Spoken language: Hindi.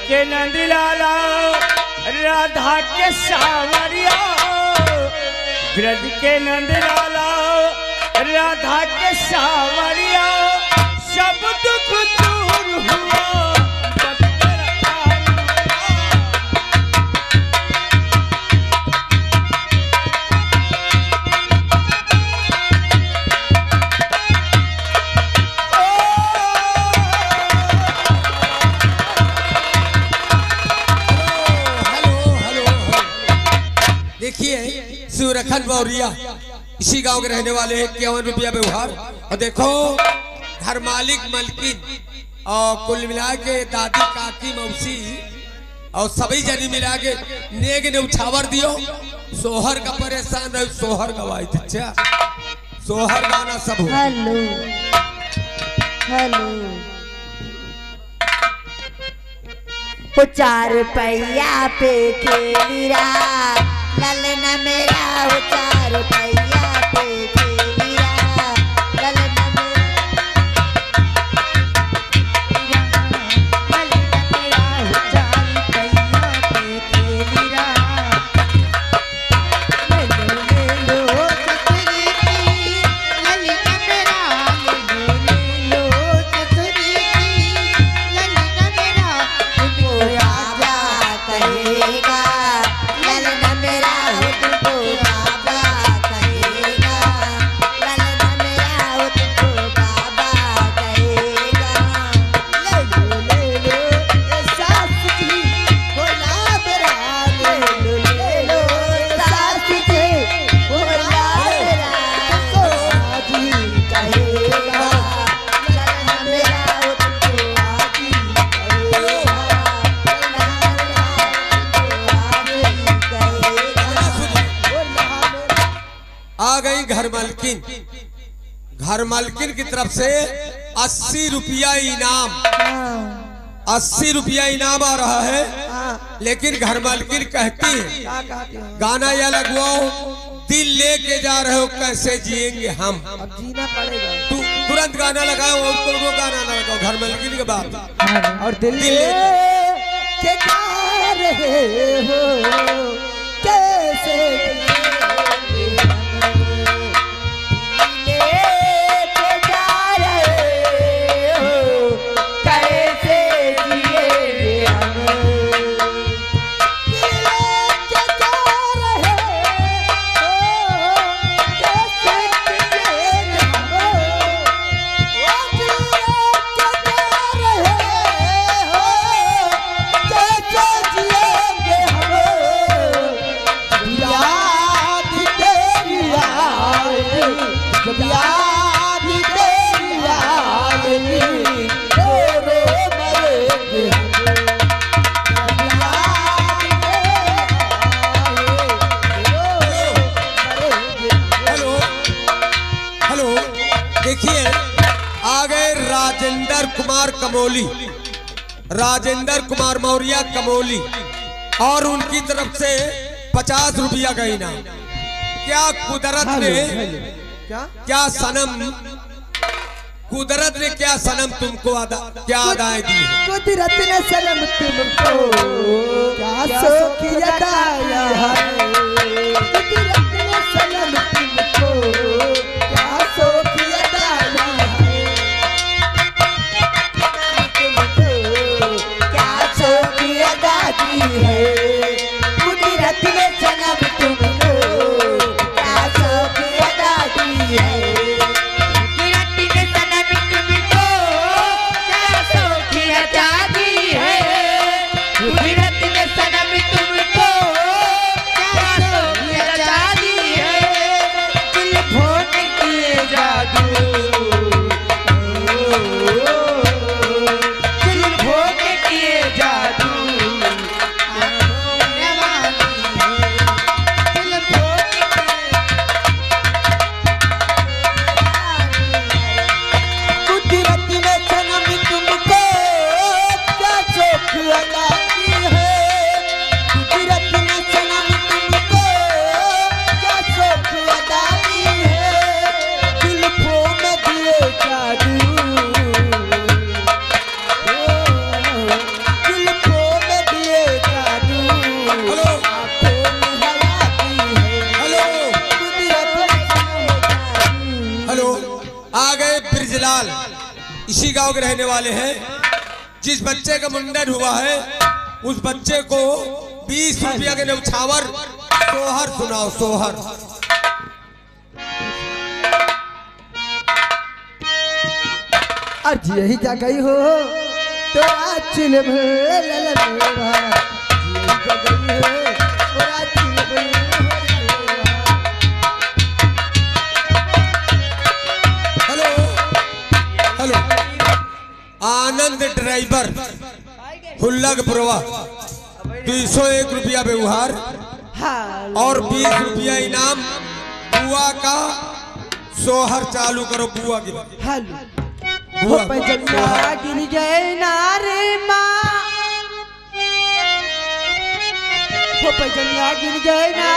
के नंद लाला राधा के सावरिया, ब्रज के नंद लाला राधा के सावरिया, सब दुख दूर हुआ। देखिए सूरखन मौर्या इसी गांव के रहने वाले हैं। 51 रुपया व्यवहार। और देखो घर मालिक मलकिन और कुल मिला के दादी काकी मौसी और सभी जनी मिला के नेग ने उछावर दियो। सोहर का परेशान रहे, सोहर गवाई थी। अच्छा सोहर गाना सब हो। हेलो हेलो वो 4 रुपया पे खेलीरा ललना मेरा, वो 4 रुपया पे खेलीरा ललना मेरा, ललना मेरा, वो 4 रुपया पे खेलीरा। ले लो चतुरी की ललना मेरा, ले लो चतुरी की ललना मेरा, तुमको राजा कहेगा ललना मेरा, तुमको बाबा कहेगा ललना मेरा, तुमको बाबा कहेगा। ले लो सास जी बोला मेरा, ले लो सास जी बोला मेरा, तुमको आजी कहेगा ललना मेरा, तुमको आजी कहेगा आ गई घर मालकिन। घर मालकिन की तरफ से 80 रुपया इनाम, 80 रुपया इनाम आ रहा है। लेकिन घर मालकिन कहती है गाना यह लगवाओ, दिल लेके जा रहे हो कैसे जिएंगे हम। अब जीना पड़ेगा। तू तुरंत गाना लगाओ और कोनो गाना ना लगाओ। घर मालकिन के बाद और दिल के जा रहे हो कैसे राजेंद्र कुमार कमोली, राजेंद्र कुमार मौर्य कमोली और उनकी तरफ से 50 रुपया का इनाम। क्या कुदरत ने क्या सनम, कुदरत ने क्या सनम तुमको क्या अदाएं दी है। कुदरत ने सनम तुमको क्या सौखी अदाया है, कुदरत ने सनम तुमको क्या सौखी अदाया है, तुमको क्या सौखी अदा दी है, कुदरत ने सनम तुमको क्या सौखी अदा दी है। कुदरत ने सनम तुमको क्या सौखी अदा दी है, कुदरत ने सनम तुमको क्या सौखी अदा दी गांव के रहने वाले हैं। जिस बच्चे का मुंडन हुआ है उस बच्चे को 20 रुपया के न्यौछावर सोहर सुनाओ, सोहर। आज यही जा गई हो तोरा चिल भर ललवा, यही जा गई हो तोरा चिल भर ललवा। हेलो हेलो, आनंद ड्राइवर हुल्लगपुरवा 201 रुपया व्यवहार और 20 रुपया इनाम। बुआ का सोहर चालू करो, बुआ की। हेलो हो पैजनिया गिर गए नारे माँ, हो पैजनिया गिर गए ना